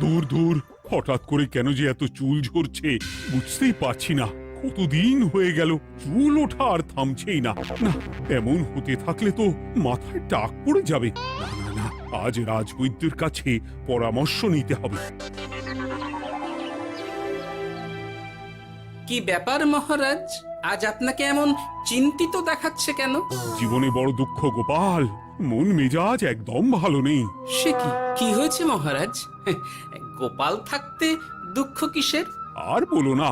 দূর দূর, হঠাৎ করে কেন যে এত চুল ঝরছে বুঝতেই পারছি না। কতদিন হয়ে গেল চুল ওঠা আর থামছেই না। না, এমন হতে থাকলে তো মাথায় টাক পড়ে যাবে। না না না, আজ রাজবৈদ্যের কাছে পরামর্শ নিতে হবে। কি ব্যাপার মহারাজ, আজ আপনাকে এমন চিন্তিত দেখাচ্ছে কেন? জীবনে বড় দুঃখ গোপাল, মন মেজাজ একদম ভালো নেই। সে কি কি হয়েছে মহারাজ? গোপাল থাকতে দুঃখ কিসের? আর বলো না,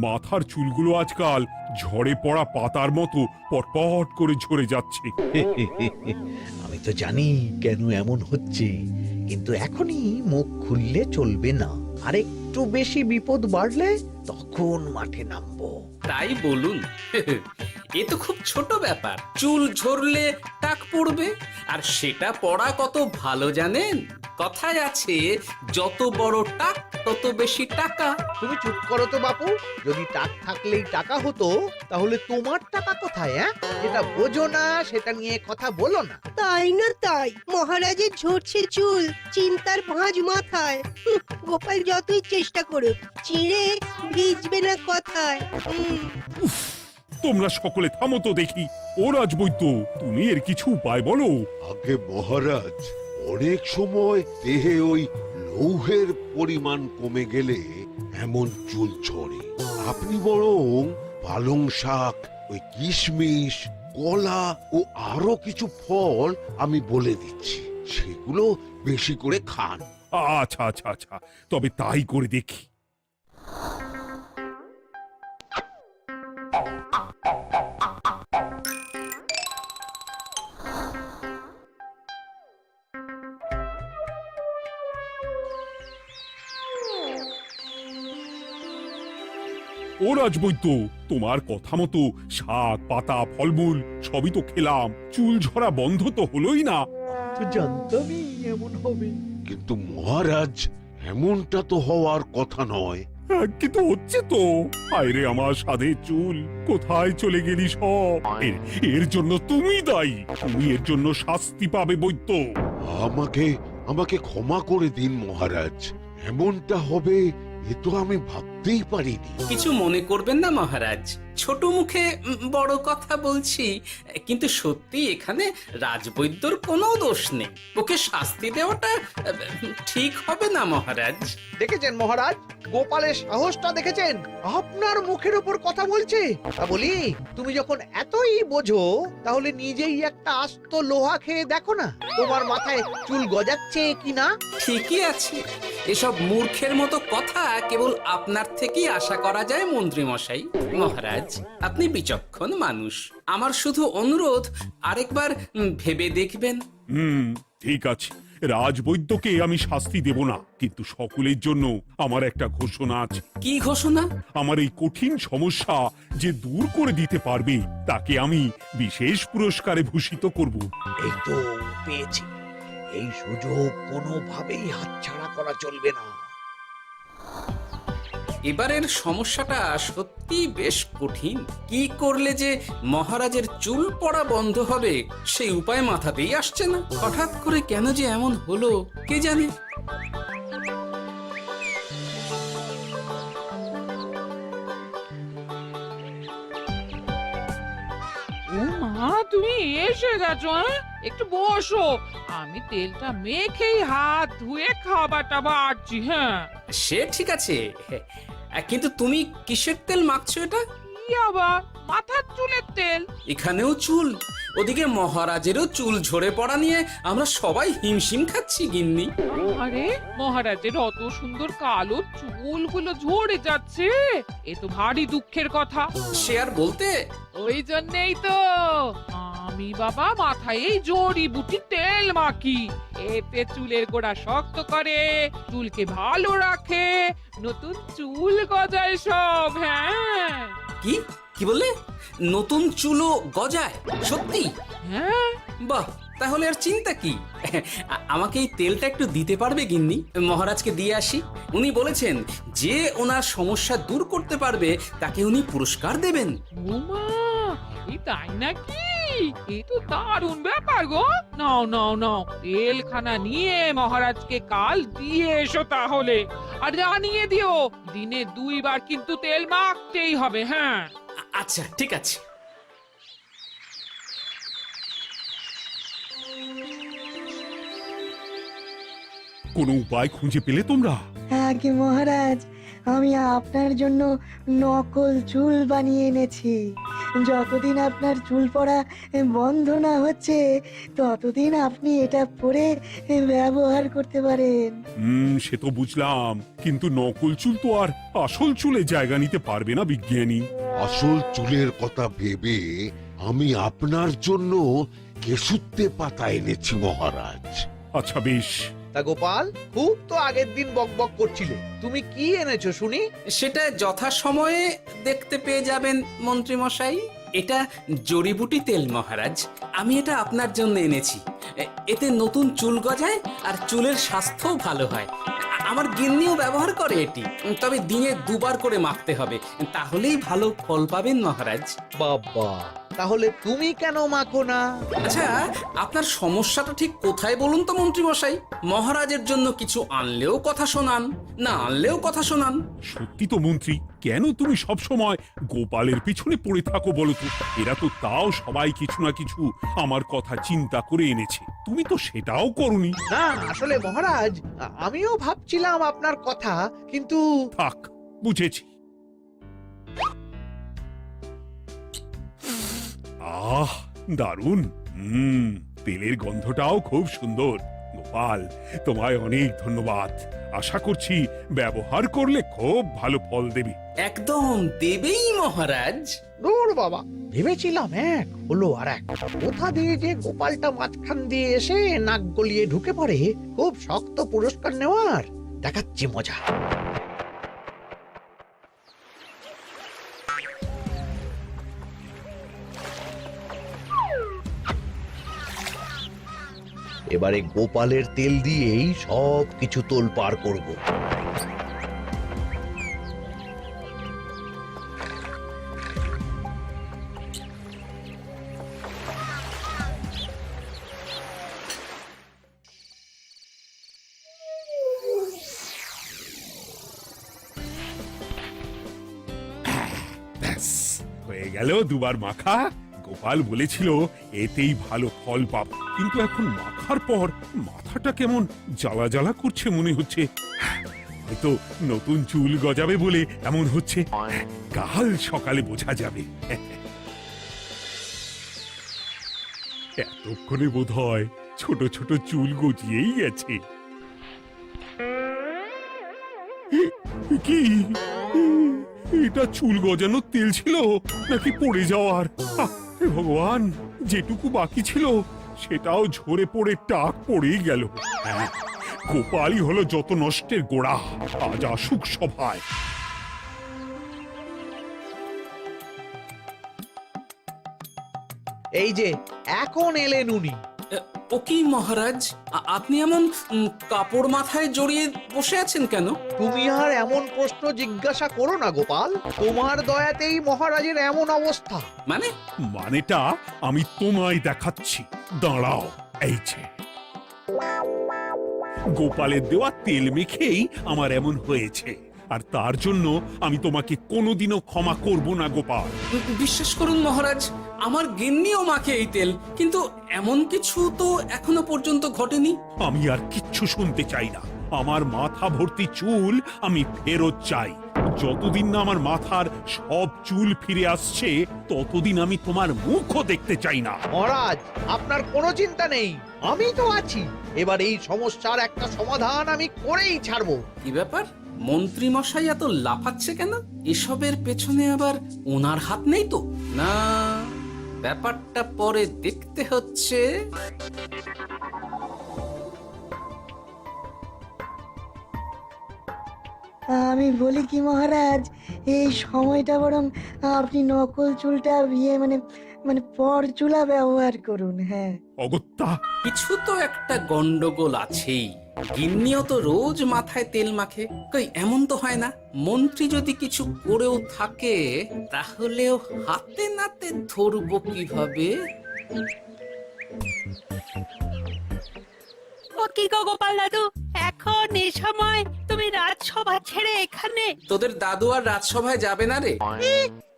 মাথার চুলগুলো আজকাল ঝড়ে পড়া পাতার মতো পটপট করে ঝরে যাচ্ছে। আমি তো জানি কেন এমন হচ্ছে, কিন্তু এখনই মুখ খুললে চলবে না। আর একটু বেশি বিপদ বাড়লে তখন মাঠে নামবো। তাই বলুন। এ তো খুব ছোট ব্যাপার, চুল ঝরলে টাক পড়বে, আর সেটা পড়া কত ভালো জানেন? কথায় আছে, যত বড় টাক তত বেশি টাকা। তুমি চুপ করো তো বাপু। যদি টাক থাকলেই টাকা হতো, তাহলে তোমার টাকা কোথায়? যেটা বোঝো না সেটা নিয়ে কথা বলো না। তাই না তাই, মহারাজের ঝরছে চুল, চিন্তার ভাঁজ মাথায়। গোপাল যতই চেষ্টা করুক, চিড়ে ভিজবে না কথায়। তোমরা সকলে থামো তো দেখি। ও রাজবৈদ্য, তুমি এর কিছু উপায় বলো। আগে মহারাজ, অনেক সময় দেহে ওই লৌহের পরিমাণ কমে গেলে এমন চুল ঝরে। আপনি বরং পালং শাক, ওই কিশমিশ, কলা ও আরো কিছু ফল আমি বলে দিচ্ছি, সেগুলো বেশি করে খান। আচ্ছা আচ্ছা আচ্ছা, তবে তাই করে দেখি। ও রাজবৈদ্য, তোমার কথা মতো শাক পাতা ফলমূল সবই তো খেলাম, চুল ঝরা বন্ধ তো হলোই না। তো জানতামই এমন হবে। কিন্তু মহারাজ, এমনটা তো হওয়ার কথা নয়। কিন্তু হচ্ছে তো। আরে আমার সাধের চুল, কোথায় চলে গেলি সব? এর জন্য তুমি দায়ী, তুমি এর জন্য শাস্তি পাবে বৈদ্য। আমাকে আমাকে ক্ষমা করে দিন মহারাজ, এমনটা হবে এ তো আমি ভাবতেই পারিনি। কিছু মনে করবেন না মহারাজ, ছোট মুখে বড় কথা বলছি, কিন্তু সত্যি এখানে রাজবৈদ্যর কোনো দোষ নেই। ওকে শাস্তি দেওয়াটা ঠিক হবে না মহারাজ। দেখেছেন মহারাজ, গোপালের সাহসটা দেখেছেন? আপনার মুখের উপর কথা বলছে। তা বলি, তুমি যখন এতই বোঝো, তাহলে নিজেই একটা আস্ত লোহা খেয়ে দেখো না, তোমার মাথায় চুল গজাচ্ছে কিনা। ঠিকই আছে, এসব মূর্খের মতো কথা কেবল আপনার থেকেই আশা করা যায় মন্ত্রী মশাই। মহারাজ, আপনি বিচক্ষণ মানুষ, আমার শুধু অনুরোধ, আরেকবার ভেবে দেখবেন। ঠিক আছে, রাজবৈদ্যকে আমি শাস্তি দেব না, কিন্তু সকলের জন্য আমার একটা ঘোষণা আছে। কি ঘোষণা? আমার এই কঠিন সমস্যা যে দূর করে দিতে পারবে, তাকে আমি বিশেষ পুরস্কারে ভূষিত করব। এই তো পেয়েছি, এই সুযোগ কোনোভাবেই হাতছাড়া করা চলবে না। এবারের সমস্যাটা সত্যি বেশ কঠিন। কি করলে যে মহারাজের চুল পড়া বন্ধ হবে সেই উপায় মাথাতেই আসছে না। হঠাৎ করে কেন যে এমন হলো কে জানে। ও মা, তুমি এসে গেছো? একটু বসো, আমি তেলটা মেখেই হাত ধুয়ে খাবারটা বাড়ছি। হ্যাঁ, সে ঠিক আছে, কিন্তু তুমি কিসের তেল মাখছো এটা? কি আবার মাথার চুলের তেল? এখানেও চুল, ওদিকে মহারাজেরও চুল ঝরে পড়া নিয়ে আমরা সবাই হিমশিম খাচ্ছি গিন্নি। আরে, মহারাজের অত সুন্দর কালো চুলগুলো ঝরে যাচ্ছে, এ তো ভারী দুঃখের কথা। সে আর বলতে, ওই জন্যেই তো আমি বাবা মাথায় এই জড়িবুটি তেল মাখি। এতে চুলের গোড়া শক্ত করে, চুলকে ভালো রাখে, নতুন চুল গজায় সব। হ্যাঁ। কি কি বললে? নতুন চুলও গজায়? সত্যি? হ্যাঁ। বাহ, তাহলে আর চিন্তা কি? আমাকে এই তেলটা একটু দিতে পারবে গিন্নি? মহারাজকে দিয়ে আসি। উনি বলেছেন যে ওনার সমস্যা দূর করতে পারবে তাকে উনি পুরস্কার দেবেন। উমা, এই তাই নাকি? এই তো দারুণ ব্যাপার গো। নাও নাও নাও, তেলখানা নিয়ে মহারাজকে কাল দিয়ে এসো তাহলে। আর জানিয়ে দিও, দিনে 2 বার কিন্তু তেল মাখতেই হবে। হ্যাঁ, আচ্ছা ঠিক আছে। কোনো উপায় খুঁজে পেলে তোমরা? আগে মহারাজ, আমি আপনার জন্য নকল চুল বানিয়ে এনেছি। যতদিন আপনার চুল পড়া বন্ধ না হচ্ছে ততদিন আপনি এটা পরে ব্যবহার করতে পারেন। সে তো বুঝলাম, কিন্তু নকল চুল তো আর আসল চুলে জায়গা নিতে পারবে না বিজ্ঞানী। আসল চুলের কথা ভেবে আমি আপনার জন্য কেশুত্তে পাতা এনেছি মহারাজ। আচ্ছা বেশ। তা গোপাল, খুব তো আগের দিন বকবক করছিলে, তুমি কি এনেছো শুনি? সেটা যথাসময়ে দেখতে পেয়ে যাবেন মন্ত্রী মশাই। এটা জড়িবুটি তেল মহারাজ। আমি এটা আপনার জন্য এনেছি। এতে নতুন চুল গজায় আর চুলের স্বাস্থ্যও ভালো হয়। আমার গিন্নিও ব্যবহার করে এটি, তবে দিনে 2 বার করে মাখতে হবে, তাহলেই ভালো ফল পাবেন মহারাজ। বাবা, তাহলে তুমি কেন মাখো না? আচ্ছা, আপনার সমস্যাটা ঠিক কোথায় বলুন তো মন্ত্রী মশাই? মহারাজের জন্য কিছু আনলেও কথা শোনান, না আনলেও কথা শোনান। সত্যি তো মন্ত্রী, কেন তুমি সব সময় গোপালের পিছনে পড়ে থাকো বলো তো? এরা তো তাও সবাই কিছু না কিছু আমার কথা চিন্তা করে এনেছে, তুমি তো সেটাও করনি। না আসলে মহারাজ, আমিও ভাবছিলাম আপনার কথা, কিন্তু থাক, বুঝেছি। আহ, দারুণ। তেলের গন্ধটাও খুব সুন্দর। গোপাল, তোমায় অনেক ধন্যবাদ। আশা করছি ব্যবহার করলে খুব ভালো ফল দেবে। একদম দেবেই মহারাজ। দূর বাবা, ভেবেছিলাম এক হলো আর এক। কোথা দিয়ে যে গোপালটা মাঝখান দিয়ে এসে নাক গলিয়ে ঢুকে পড়ে, খুব শক্ত পুরস্কার নেওয়ার। দেখাচ্ছি মজা। এবারে গোপালের তেল দিয়েই সব কিছু তোলপাড় করব। ব্যাস, হয়ে গেল 2 বার মাখা। গোপাল বলেছিল এতেই ভালো ফল পাব, কিন্তু এখন মাখার পর মাথাটা কেমন জ্বালা জ্বালা করছে মনে হচ্ছে। হয়তো নতুন চুল গজাবে বলে এমন হচ্ছে। কাল সকালে বোঝা যাবে। এতক্ষণে বোধহয় ছোট ছোট চুল গজিয়েই গেছে। কি এটা চুল গজানোর তেল ছিল নাকি পড়ে যাওয়ার? হে ভগবান, যেটুকু বাকি ছিল সেটাও ঝরে পড়ে টাক পড়েই গেল। হ্যাঁ, গোপালই হলো যত নষ্টের গোড়া। আজ আসুক সভায়। এই যে এখন এলেন উনি। ও কি মহারাজ, আপনি এমন কাপড় মাথায় জড়িয়ে বসে আছেন কেন? তুমি আর এমন প্রশ্ন জিজ্ঞাসা করো না গোপাল, তোমার দয়াতেই মহারাজের এমন অবস্থা। মানে? মানেটা আমি তোমায় দেখাচ্ছি, দাঁড়াও। এই যে গোপালের দেওয়া তেল মেখেই আমার এমন হয়েছে, আর তার জন্য আমি তোমাকে কোনোদিনও ক্ষমা করব না গোপাল। বিশ্বাস করুন মহারাজ, আমার গিন্নিও মাখে এই তেল, কিন্তু এমন কিছু তো এখনো পর্যন্ত ঘটেনি। আমি আর কিচ্ছু শুনতে চাই না। আমার মাথা ভর্তি চুল আমি ফেরত চাই। যতদিন না আমার মাথার সব চুল ফিরে আসছে ততদিন আমি তোমার মুখও দেখতে চাই না। মহারাজ, আপনার কোনো চিন্তা নেই, আমি তো আছি। এবার এই সমস্যার একটা সমাধান আমি করেই ছাড়বো। কি ব্যাপার, মন্ত্রী মশাই এত লাফাচ্ছে কেন? এসবের পেছনে আবার ওনার হাত নেই তো? না, ব্যাপারটা পরে দেখতে হচ্ছে। আমি বলি কি মহারাজ, এই সময়টা বরং আপনি নকল চুলটা মানে পরচুলা ব্যবহার করুন। হ্যাঁ, অগত্যা কিছু তো একটা গন্ডগোল আছেই। গিন্নিও তো রোজ মাথায় তেল মাখে, কই এমন তো হয় না। মন্ত্রী যদি কিছু করেও থাকে তাহলেও হাতে নাতে ধরবো কিভাবে? ও কি গো গোপাল দাদু, এখন এই সময় তুমি রাজসভা ছেড়ে এখানে? তোদের দাদু আর রাজসভায় যাবে না রে?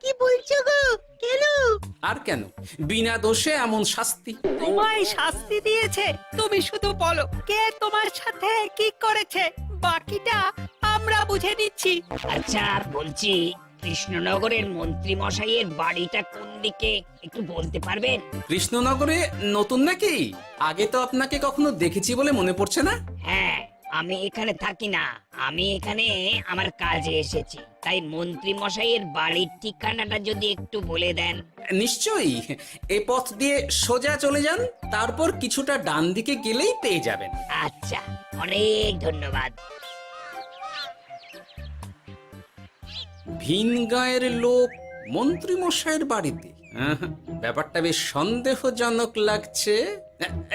কি বলছো গো? কেন? আর কেন, বিনা দোষে এমন শাস্তি। তোমায় শাস্তি দিয়েছে, তুমি শুধু বলো কে তোমার সাথে কি করেছে, বাকিটা আমরা বুঝে নিচ্ছি। আচ্ছা বলছি, কৃষ্ণনগরের মন্ত্রী মশাইয়ের বাড়িটা কোন দিকে একটু বলতে পারবেন? কৃষ্ণনগরে নতুন নাকি? আগে তো আপনাকে কখনো দেখেছি বলে মনে পড়ছে না। হ্যাঁ, আমি এখানে থাকি না, আমি এখানে আমার কাজে এসেছি, তাই মন্ত্রী মশাইয়ের বাড়ির ঠিকানাটা যদি একটু বলে দেন। নিশ্চয়ই, এ পথ দিয়ে সোজা চলে যান, তারপর কিছুটা ডান দিকে গেলেই পেয়ে যাবেন। আচ্ছা, অনেক ধন্যবাদ। ভিন গাঁয়ের লোক মন্ত্রী মশাইয়ের বাড়িতে, ব্যাপারটা বেশ সন্দেহজনক লাগছে।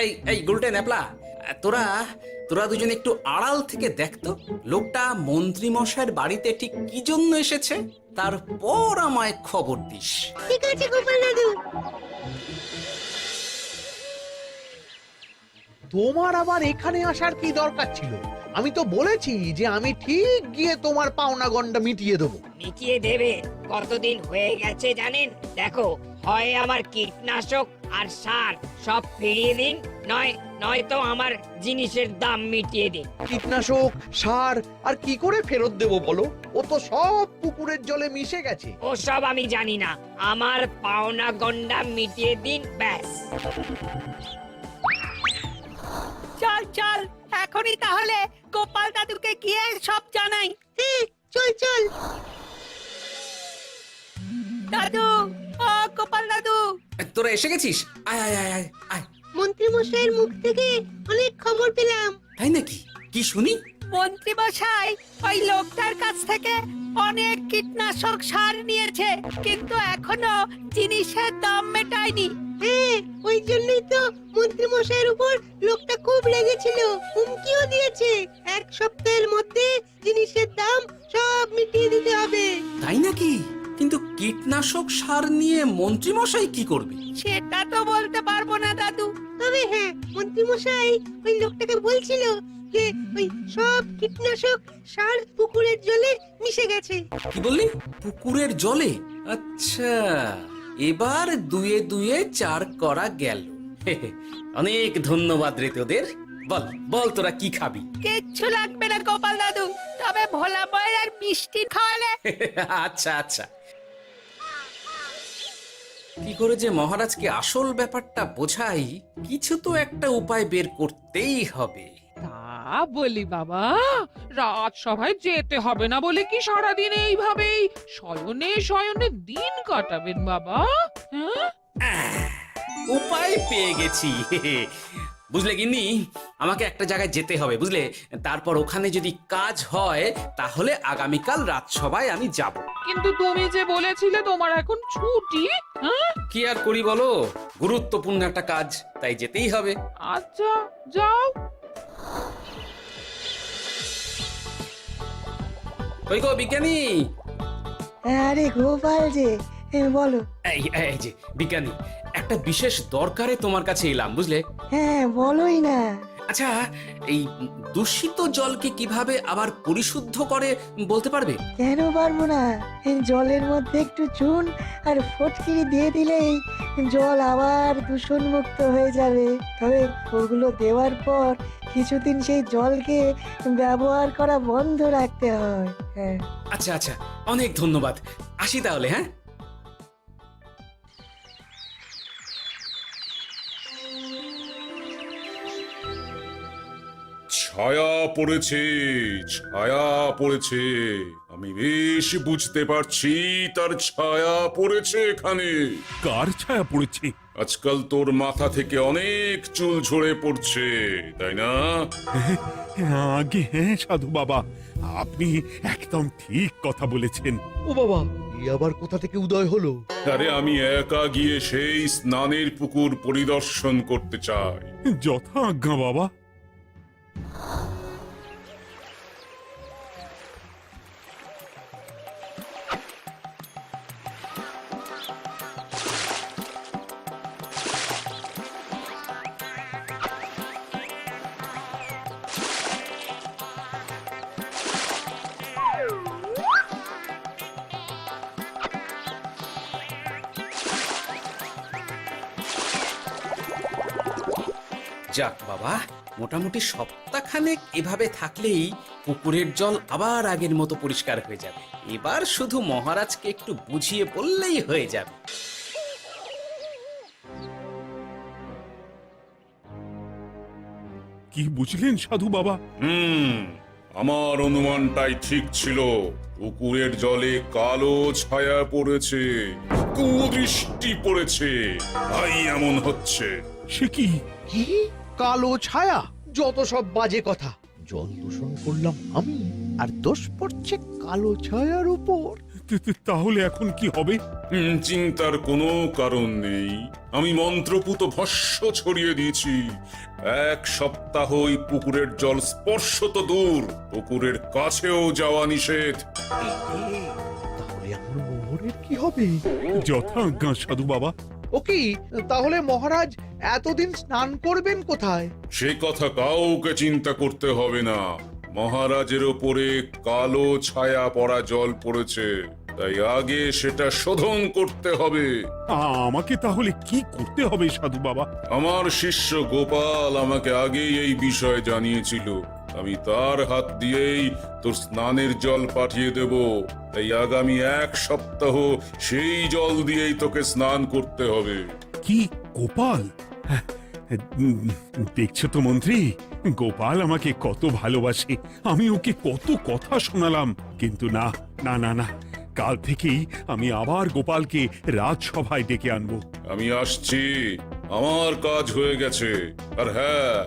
এই এই গুলটে ন্যাপলা, তোরা তোরা দুজন একটু আড়াল থেকে দেখতো লোকটা মন্ত্রী মশাইয়ের বাড়িতে ঠিক কি জন্য এসেছে, তারপর আমায় খবর দিস। ঠিক আছে গোপাল দাদু। তোমার আবার এখানে আসার কি দরকার ছিল? আমি তো বলেছি যে আমি ঠিক গিয়ে তোমার পাওনা গন্ডা মিটিয়ে দেবো। মিটিয়ে দেবে? কতদিন হয়ে গেছে জানেন? দেখো, হয় আমার কীটনাশক আর সার সব ফিরিয়ে দিন, নয়তো আমার জিনিসের দাম মিটিয়ে দিন। কীটনাশক, সার আর কি করে ফেরত দেবো বলো? ও তো সব পুকুরের জলে মিশে গেছে। ওসব আমি জানি না, আমার পাওনা গন্ডা মিটিয়ে দিন, ব্যাস। চল চল, এখনই তাহলে গোপাল দাদুকে গিয়ে সব জানাই। হ্যাঁ, চল চল। দাদু, ও গোপাল দাদু। তোরা এসে গেছিস? আয় আয় আয় আয় আয়। মন্ত্রী মশাইয়ের মুখ থেকে অনেক খবর পেলাম। তাই নাকি? কি শুনি? মন্ত্রী মশাই ওই লোকটার কাছ থেকে অনেক কীটনাশক সার নিয়েছে, কিন্তু এখনো জিনিসের দাম মেটায়নি। হ্যাঁ, ওই জন্যই তো মন্ত্রী মশাইয়ের উপর লোকটা খুব রেগেছিল, হুমকিও দিয়েছে 1 সপ্তাহের মধ্যে জিনিসের দাম সব মিটিয়ে দিতে হবে। তাই নাকি? কিন্তু কীটনাশক সার নিয়ে মন্ত্রী মশাই কি করবে? সেটা তো বলতে পারবো না দাদু। তবে হ্যাঁ, মন্ত্রী মশাই ওই লোকটাকে বলছিল যে ওই সব কীটনাশক সার পুকুরের জলে মিশে গেছে। কি বললি? পুকুরের জলে? আচ্ছা, এবার দুয়ে দুয়ে 4 করা গেল। অনেক ধন্যবাদ রে তোদের। বল বল, তোরা কি খাবি? কিচ্ছু লাগবে না গোপাল দাদু, তবে ভোলা বয় আর মিষ্টি খাওয়ালে। আচ্ছা আচ্ছা। কি করে যে মহারাজকে আসল ব্যাপারটা বোঝাই, কিছু তো একটা উপায় বের করতেই হবে। তা বলি বাবা, রাজসভায় যেতে হবে না বলে কি সারাদিন এইভাবেই শয়নে শয়নে দিন কাটাবেন বাবা? হ্যাঁ, উপায় পেয়ে গেছি। বুঝলে গিন্নি, আমাকে একটা জায়গায় যেতে হবে, বুঝলে? তারপর ওখানে যদি কাজ হয় তাহলে আগামীকাল রাজসভায় আমি যাব। কিন্তু তুমি যে বলেছিলে তোমার এখন ছুটি। হ্যাঁ, কি আর করি বলো, গুরুত্বপূর্ণ একটা কাজ, তাই যেতেই হবে। আচ্ছা যাও। কই গো বিজ্ঞানী? আরে গোপাল যে, বলো। এই এই যে বিজ্ঞানী, একটা বিশেষ দরকারে তোমার কাছে এলাম, বুঝলে? হ্যাঁ, বলোই না। আচ্ছা, এই দূষিত জলকে কিভাবে আবার পরিশুদ্ধ করে বলতে পারবে? কেন পারবো না? জলের মধ্যে একটু চুন আর ফটকিরি দিয়ে দিলেই জল আবার দূষণ মুক্ত হয়ে যাবে। তবে ওগুলো দেওয়ার পর কিছুদিন সেই জলকে ব্যবহার করা বন্ধ রাখতে হয়। হ্যাঁ। আচ্ছা আচ্ছা, অনেক ধন্যবাদ, আসি তাহলে। হ্যাঁ, ছায়া পড়েছে, ছায়া পড়েছে, আমি বেশ বুঝতে পারছি তার ছায়া পড়েছে এখানে। কার ছায়া পড়েছে? আজকাল তোর মাথা থেকে অনেক চুল ঝরে পড়ছে, তাই না? আগে হ্যাঁ সাধু বাবা, আপনি একদম ঠিক কথা বলেছেন। ও বাবা, এ আবার কোথা থেকে উদয় হলো? আরে আমি একা গিয়ে সেই স্নানের পুকুর পরিদর্শন করতে চাই। যথা আজ্ঞা বাবা। যাক বাবা, মোটামুটি সপ্তাহখানেক এভাবে থাকলেই পুকুরের জল আবার আগের মতো পরিষ্কার হয়ে যাবে। এবার শুধু মহারাজকে একটু বুঝিয়ে বললেই হয়ে যাবে। কি বুঝলেন সাধু বাবা? আমার অনুমানটাই ঠিক ছিল। পুকুরের জলে কালো ছায়া পড়েছে, কুদৃষ্টি পড়েছে, তাই এমন হচ্ছে। সে কি? কি কালো ছায়া? যত সব বাজে কথা। জল দূষণ করলাম আমি, আর দোষ পড়ছে কালো ছায়ার উপর। তাহলে এখন কি হবে? চিন্তার কোনো কারণ নেই। আমি মন্ত্রপুত ভস্য ছড়িয়ে দিয়েছি। 1 সপ্তাহ ওই পুকুরের জল স্পর্শ তো দূর, পুকুরের কাছেও যাওয়া নিষেধ। তাহলে আমার মোহরের কি হবে? যথা আজ্ঞা সাধু বাবা। ও কি, তাহলে মহারাজ এতদিন স্নান করবেন কোথায়? সে কথা কাউকে চিন্তা করতে হবে না। মহারাজের ওপরে কালো ছায়া পড়া জল পড়েছে, তাই আগে সেটা শোধন করতে হবে। আমাকে তাহলে কি করতে হবে সাধু বাবা? আমার শিষ্য গোপাল আমাকে আগেই এই বিষয় জানিয়েছিল। আমি তার হাত দিয়েই তোর স্নানের জল পাঠিয়ে দেব। তাই আগামী 1 সপ্তাহ সেই জল দিয়েই তোকে স্নান করতে হবে। কি গোপাল? দেখছো তো মন্ত্রী, গোপাল আমাকে কত ভালোবাসে। আমি ওকে কত কথা শোনালাম, কিন্তু না না না না, কাল থেকেই আমি আবার গোপালকে রাজসভায় ডেকে আনবো। আমি আসছি, আমার কাজ হয়ে গেছে। আর হ্যাঁ,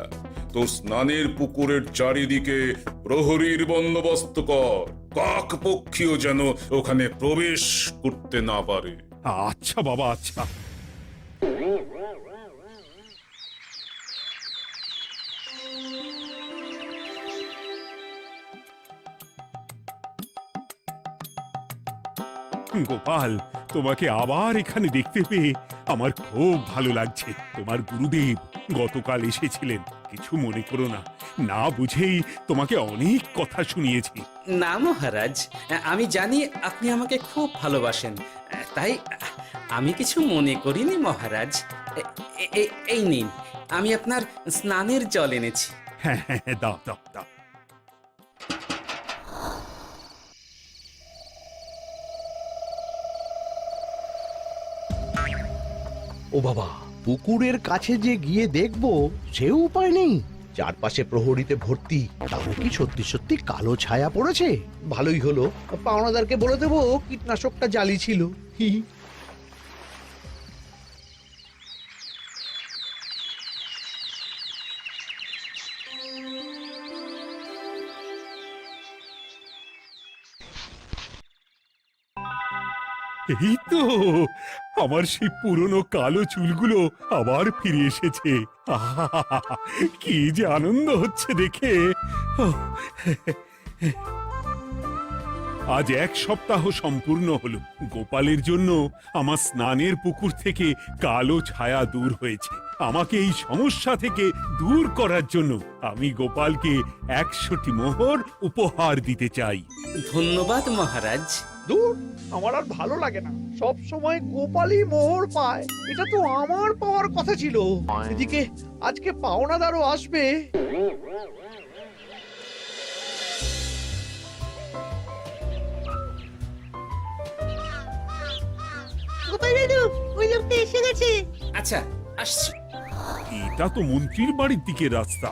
তোর স্নানের পুকুরের চারিদিকে প্রহরীর বন্দোবস্ত কর। কাক পক্ষীও যেন ওখানে প্রবেশ করতে না পারে। আচ্ছা বাবা, আচ্ছা। গোপাল, তোমাকে আবার এখানে দেখতে পেয়ে আমার খুব ভালো লাগছে। তোমার গুরুদেব গতকাল এসেছিলেন, কিছু মনে করো না। না বুঝেই তোমাকে অনেক কথা শুনিয়েছি। না মহারাজ, আমি জানি আপনি আমাকে খুব ভালোবাসেন, তাই আমি কিছু মনে করিনি মহারাজ। এই নিন, আমি আপনার স্নানের জল এনেছি। হ্যাঁ হ্যাঁ হ্যাঁ, দাও দাও দাও। ও বাবা, পুকুরের কাছে যে গিয়ে দেখবো সে উপায় নেই। চারপাশে প্রহরীতে ভর্তি, তাহলে কি সত্যি সত্যি কালো ছায়া পড়েছে? ভালোই হলো, পাওনাদারকে বলে দেবো কীটনাশকটা জালি ছিল। হি হি। এই তো আমার সেই পুরনো কালো চুলগুলো আবার ফিরে এসেছে। আহা, কি যে আনন্দ হচ্ছে দেখে। আজ 1 সপ্তাহ সম্পূর্ণ হলো। গোপালের জন্য আমার স্নানের পুকুর থেকে কালো ছায়া দূর হয়েছে। আমাকে এই সমস্যা থেকে দূর করার জন্য আমি গোপালকে 100টি মোহর উপহার দিতে চাই। ধন্যবাদ মহারাজ। দূর, আমার আর ভালো লাগে না। সব সময় গোপালই মোহর পায়, এটা তো আমার পাওয়ার কথা ছিল। এদিকে আজকে পাওনাদারও আসবে। গোপাল দাদু, ওই লোকটা এসে গেছে। আচ্ছা, আসছি। এটা তো মন্ত্রীর বাড়ির দিকে রাস্তা।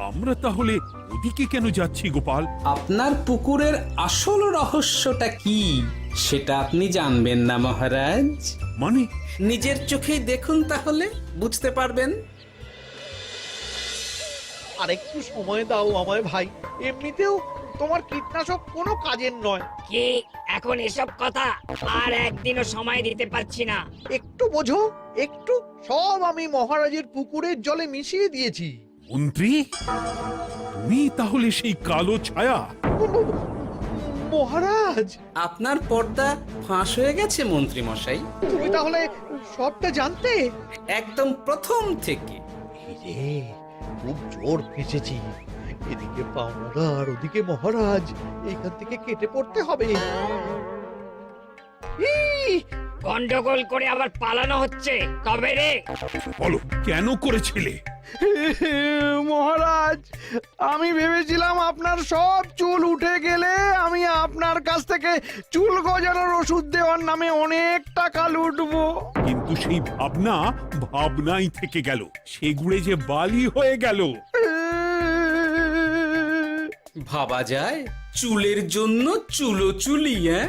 আমরা তাহলে ওদিকে কেন যাচ্ছি গোপাল? আপনার পুকুরের আসল রহস্যটা কি সেটা আপনি জানবেন না মহারাজ? মানে? নিজের চোখেই দেখুন, তাহলে বুঝতে পারবেন। আর একটু সময় দাও আমায় ভাই। এমনিতেও তোমার কীটনাশক কোনো কাজের নয়। কি এখন এসব কথা আর একদিনও সময় দিতে পারছি না। একটু বোঝো, একটু। সব আমি মহারাজের পুকুরের জলে মিশিয়ে দিয়েছি। মন্ত্রী, তুমি তাহলে সেই কালো ছায়া? মহারাজ, আপনার পর্দা ফাঁস হয়ে গেছে মন্ত্রী মশাই। তুমি তাহলে সবটা জানতে? একদম প্রথম থেকে। রে, খুব জোর ফেঁসেছি। এদিকে পাওনা আর ওদিকে মহারাজ, এখান থেকে কেটে পড়তে হবে। গন্ডগোল করে আবার পালানো হচ্ছে তবে রে। বলো, কেন করেছিলে? মহারাজ, আমি ভেবেছিলাম আপনার সব চুল উঠে গেলে আমি আপনার কাছ থেকে চুল গজানোর ওষুধ দেওয়ার নামে অনেক টাকা লুটবো। কিন্তু সেই ভাবনা ভাবনাই থেকে গেল, সেগুড়ে যে বালি হয়ে গেল। ভাবা যায় চুলের জন্য চুলো চুলি, হ্যাঁ?